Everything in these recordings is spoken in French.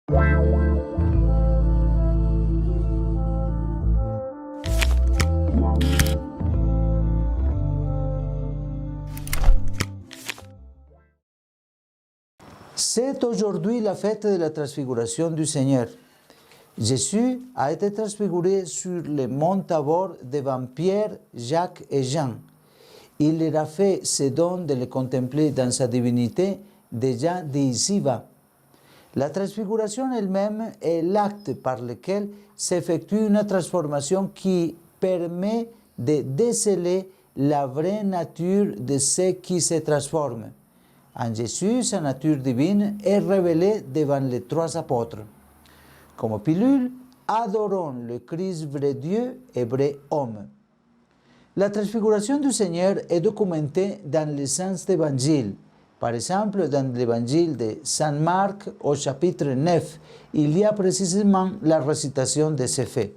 C'est aujourd'hui la fête de la transfiguration du Seigneur. Jésus a été transfiguré sur le mont Tabor devant Pierre, Jacques et Jean. Il leur a fait ce don de le contempler dans sa divinité déjà d'ici-bas. La transfiguration elle-même est l'acte par lequel s'effectue une transformation qui permet de déceler la vraie nature de ce qui se transforme. En Jésus, sa nature divine est révélée devant les trois apôtres. Comme pilule, adorons le Christ vrai Dieu et vrai homme. La transfiguration du Seigneur est documentée dans les saints évangiles. Par exemple, dans l'évangile de Saint Marc, au chapitre 9, il y a précisément la récitation de ces faits.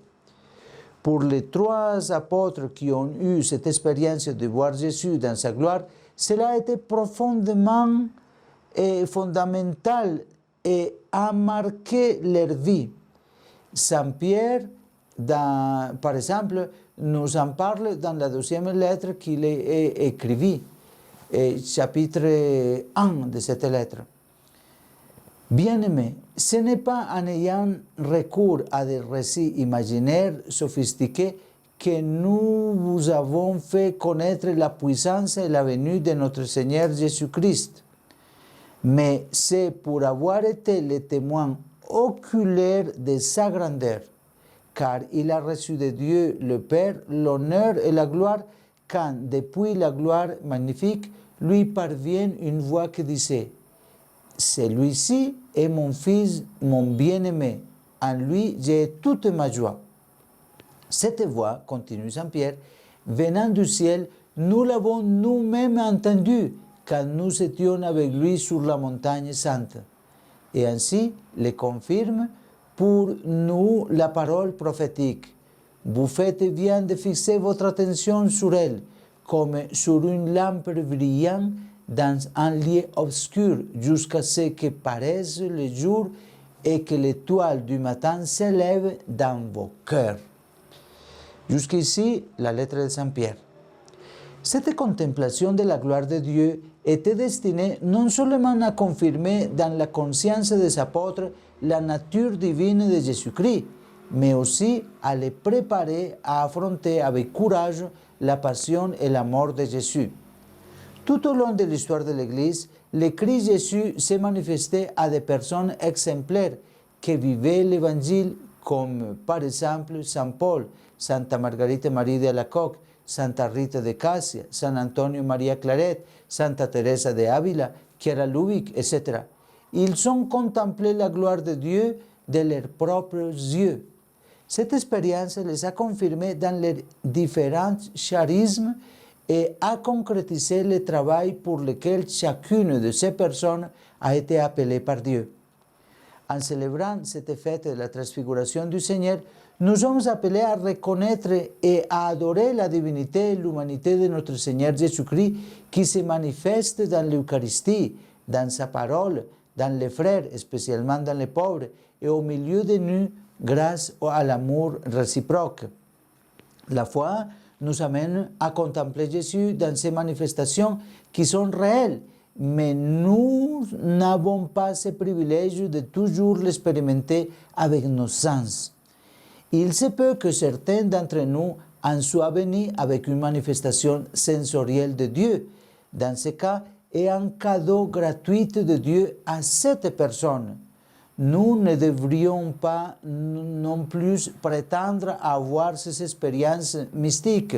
Pour les trois apôtres qui ont eu cette expérience de voir Jésus dans sa gloire, cela a été profondément et fondamental et a marqué leur vie. Saint Pierre, par exemple, nous en parle dans la deuxième lettre qu'il a écrite, chapitre 1 de cette lettre. Bien-aimés, ce n'est pas en ayant recours à des récits imaginaires sophistiqués que nous vous avons fait connaître la puissance et la venue de notre Seigneur Jésus-Christ. Mais c'est pour avoir été le témoin oculaire de sa grandeur, car il a reçu de Dieu le Père l'honneur et la gloire, quand depuis la gloire magnifique lui parvient une voix qui disait « Celui-ci est mon Fils, mon bien-aimé, en lui j'ai toute ma joie ». Cette voix, continue Saint Pierre, venant du ciel, nous l'avons nous-mêmes entendue quand nous étions avec lui sur la montagne sainte. Et ainsi le confirme pour nous la parole prophétique. Vous faites bien de fixer votre attention sur elle, comme sur une lampe brillante dans un lieu obscur, jusqu'à ce que paraisse le jour et que l'étoile du matin s'élève dans vos cœurs. Jusqu'ici, la lettre de Saint Pierre. Cette contemplation de la gloire de Dieu était destinée non seulement à confirmer dans la conscience des apôtres la nature divine de Jésus-Christ, mais aussi à les préparer à affronter avec courage la passion et la mort de Jésus. Tout au long de l'histoire de l'Église, le Christ Jésus s'est manifesté à des personnes exemplaires qui vivaient l'Évangile, comme par exemple Saint Paul, Santa Margarita Marie de Alacoque, Santa Rita de Cassia, San Antonio Maria Claret, Santa Teresa de Ávila, Chiara Lubick, etc. Ils ont contemplé la gloire de Dieu de leurs propres yeux. Cette expérience les a confirmés dans leurs différents charismes et a concrétisé le travail pour lequel chacune de ces personnes a été appelée par Dieu. En célébrant cette fête de la transfiguration du Seigneur, nous sommes appelés à reconnaître et à adorer la divinité et l'humanité de notre Seigneur Jésus-Christ qui se manifeste dans l'Eucharistie, dans sa parole, dans les frères, spécialement dans les pauvres, et au milieu de nous grâce à l'amour réciproque. La foi nous amène à contempler Jésus dans ces manifestations qui sont réelles, mais nous n'avons pas ce privilège de toujours l'expérimenter avec nos sens. Il se peut que certains d'entre nous en soient venus avec une manifestation sensorielle de Dieu. Dans ce cas, est un cadeau gratuit de Dieu à cette personne. Nous ne devrions pas non plus prétendre avoir ces expériences mystiques.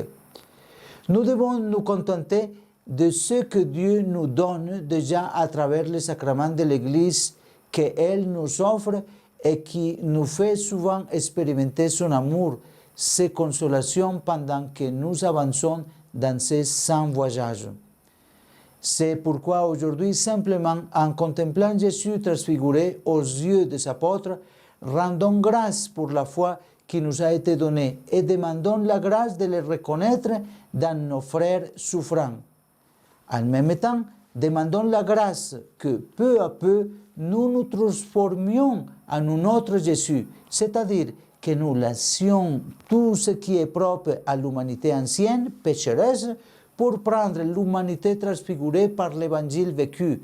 Nous devons nous contenter de ce que Dieu nous donne déjà à travers les sacrements de l'Église qu'elle nous offre et qui nous fait souvent expérimenter son amour, ses consolations pendant que nous avançons dans ces 100 voyages. C'est pourquoi aujourd'hui, simplement en contemplant Jésus transfiguré aux yeux des apôtres, rendons grâce pour la foi qui nous a été donnée et demandons la grâce de le reconnaître dans nos frères souffrants. En même temps, demandons la grâce que peu à peu nous nous transformions en un autre Jésus, c'est-à-dire que nous laissions tout ce qui est propre à l'humanité ancienne, pécheresse, pour prendre l'humanité transfigurée par l'évangile vécu,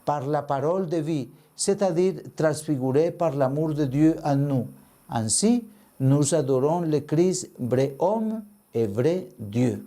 par la parole de vie, c'est-à-dire transfigurée par l'amour de Dieu en nous. Ainsi, nous adorons le Christ, vrai homme et vrai Dieu.